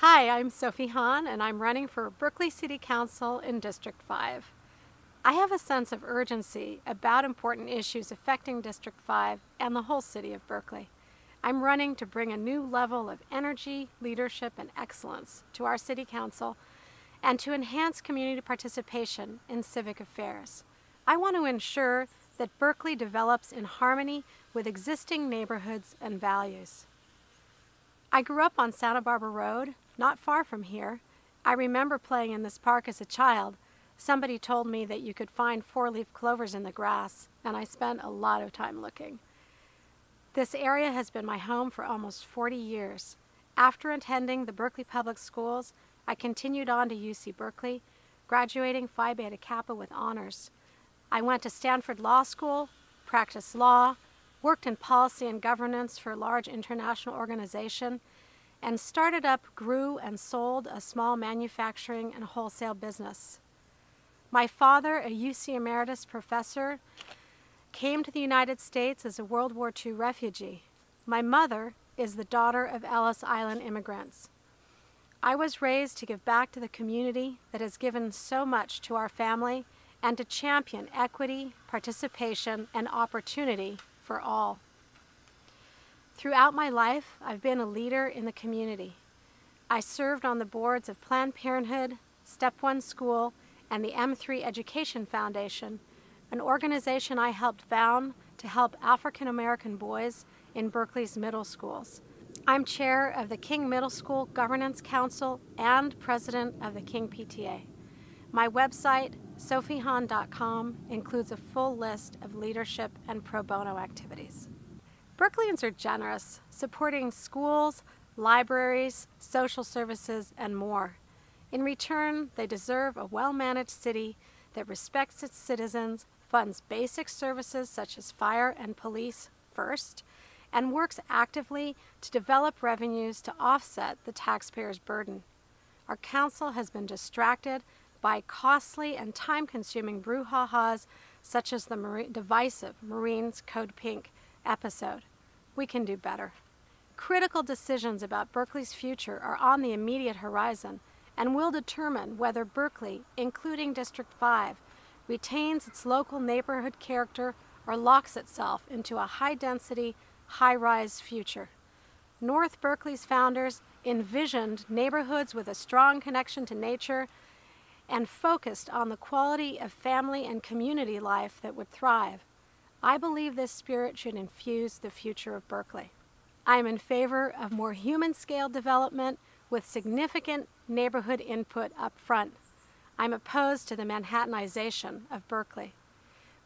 Hi, I'm Sophie Hahn, and I'm running for Berkeley City Council in District 5. I have a sense of urgency about important issues affecting District 5 and the whole city of Berkeley. I'm running to bring a new level of energy, leadership, and excellence to our City Council and to enhance community participation in civic affairs. I want to ensure that Berkeley develops in harmony with existing neighborhoods and values. I grew up on Santa Barbara Road, not far from here. I remember playing in this park as a child. Somebody told me that you could find four-leaf clovers in the grass, and I spent a lot of time looking. This area has been my home for almost 40 years. After attending the Berkeley Public Schools, I continued on to UC Berkeley, graduating Phi Beta Kappa with honors. I went to Stanford Law School, practiced law, worked in policy and governance for a large international organization, and started up, grew, and sold a small manufacturing and wholesale business. My father, a UC Emeritus professor, came to the United States as a World War II refugee. My mother is the daughter of Ellis Island immigrants. I was raised to give back to the community that has given so much to our family and to champion equity, participation, and opportunity for all. Throughout my life, I've been a leader in the community. I served on the boards of Planned Parenthood, Step One School, and the M3 Education Foundation, an organization I helped found to help African American boys in Berkeley's middle schools. I'm chair of the King Middle School Governance Council and president of the King PTA. My website, sophiehahn.com, includes a full list of leadership and pro bono activities. Berkeleyans are generous, supporting schools, libraries, social services, and more. In return, they deserve a well-managed city that respects its citizens, funds basic services such as fire and police first, and works actively to develop revenues to offset the taxpayers' burden. Our council has been distracted by costly and time-consuming brouhahas such as the divisive Marines Code Pink episode. We can do better. Critical decisions about Berkeley's future are on the immediate horizon and will determine whether Berkeley, including District 5, retains its local neighborhood character or locks itself into a high-density, high-rise future. North Berkeley's founders envisioned neighborhoods with a strong connection to nature and focused on the quality of family and community life that would thrive. I believe this spirit should infuse the future of Berkeley. I am in favor of more human-scale development with significant neighborhood input up front. I'm opposed to the Manhattanization of Berkeley.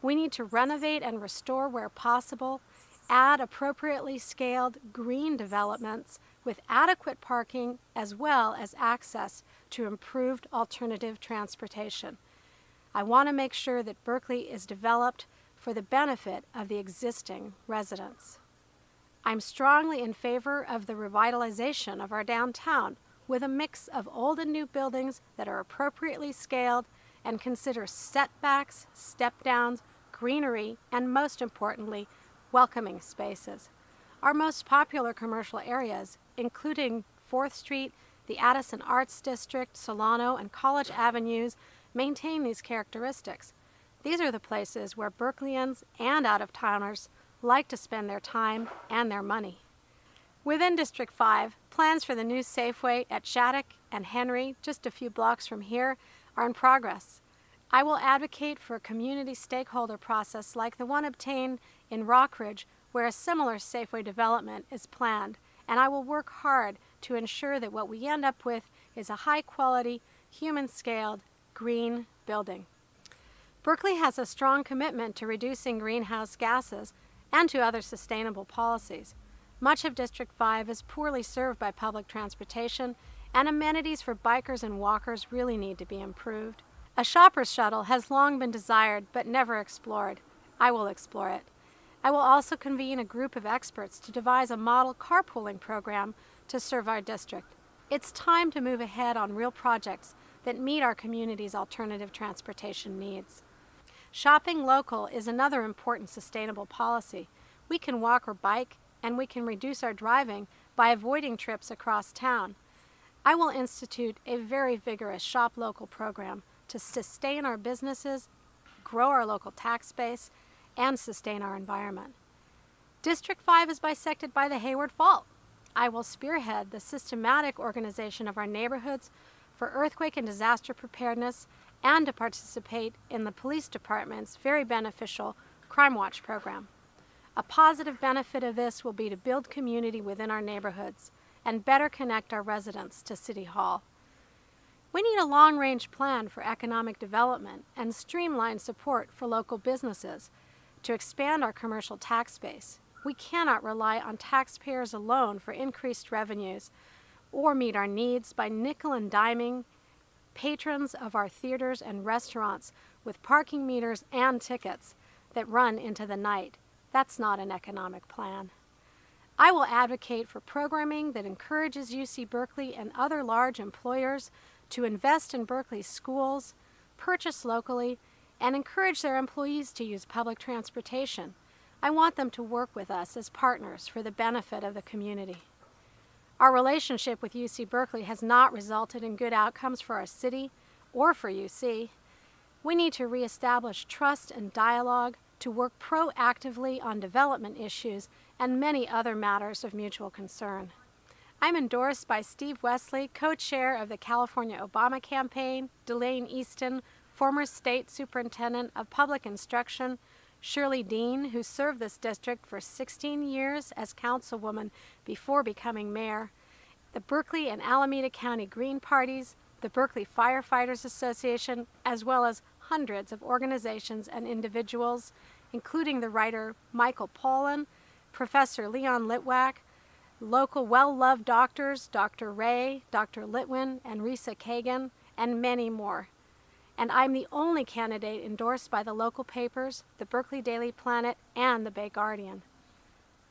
We need to renovate and restore where possible, add appropriately scaled green developments with adequate parking as well as access to improved alternative transportation. I want to make sure that Berkeley is developed for the benefit of the existing residents. I'm strongly in favor of the revitalization of our downtown with a mix of old and new buildings that are appropriately scaled and consider setbacks, step-downs, greenery, and most importantly, welcoming spaces. Our most popular commercial areas, including 4th Street, the Addison Arts District, Solano, and College Avenues, maintain these characteristics. These are the places where Berkeleyans and out-of-towners like to spend their time and their money. Within District 5, plans for the new Safeway at Shattuck and Henry, just a few blocks from here, are in progress. I will advocate for a community stakeholder process like the one obtained in Rockridge, where a similar Safeway development is planned, and I will work hard to ensure that what we end up with is a high-quality, human-scaled, green building. Berkeley has a strong commitment to reducing greenhouse gases and to other sustainable policies. Much of District 5 is poorly served by public transportation, and amenities for bikers and walkers really need to be improved. A shopper's shuttle has long been desired but never explored. I will explore it. I will also convene a group of experts to devise a model carpooling program to serve our district. It's time to move ahead on real projects that meet our community's alternative transportation needs. Shopping local is another important sustainable policy. We can walk or bike, and we can reduce our driving by avoiding trips across town. I will institute a very vigorous Shop Local program to sustain our businesses, grow our local tax base, and sustain our environment. District 5 is bisected by the Hayward Fault. I will spearhead the systematic organization of our neighborhoods for earthquake and disaster preparedness and to participate in the police department's very beneficial Crime Watch program. A positive benefit of this will be to build community within our neighborhoods and better connect our residents to City Hall. We need a long-range plan for economic development and streamlined support for local businesses to expand our commercial tax base. We cannot rely on taxpayers alone for increased revenues or meet our needs by nickel and diming patrons of our theaters and restaurants with parking meters and tickets that run into the night. That's not an economic plan. I will advocate for programming that encourages UC Berkeley and other large employers to invest in Berkeley's schools, purchase locally, and encourage their employees to use public transportation. I want them to work with us as partners for the benefit of the community. Our relationship with UC Berkeley has not resulted in good outcomes for our city or for UC. We need to reestablish trust and dialogue to work proactively on development issues and many other matters of mutual concern. I'm endorsed by Steve Wesley, co-chair of the California Obama campaign, Delane Easton, former state superintendent of public instruction, Shirley Dean, who served this district for 16 years as councilwoman before becoming mayor, the Berkeley and Alameda County Green Parties, the Berkeley Firefighters Association, as well as hundreds of organizations and individuals, including the writer Michael Pollan, Professor Leon Litwack, local well-loved doctors, Dr. Ray, Dr. Litwin, and Risa Kagan, and many more. And I'm the only candidate endorsed by the local papers, the Berkeley Daily Planet, and the Bay Guardian.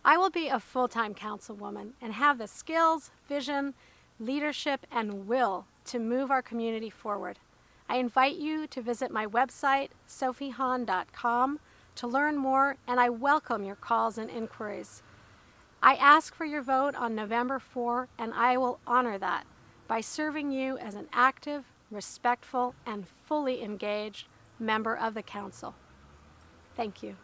I will be a full-time councilwoman and have the skills, vision, leadership, and will to move our community forward. I invite you to visit my website, sophiehahn.com, to learn more, and I welcome your calls and inquiries. I ask for your vote on November 4, and I will honor that by serving you as an active, respectful, and fully engaged member of the council. Thank you.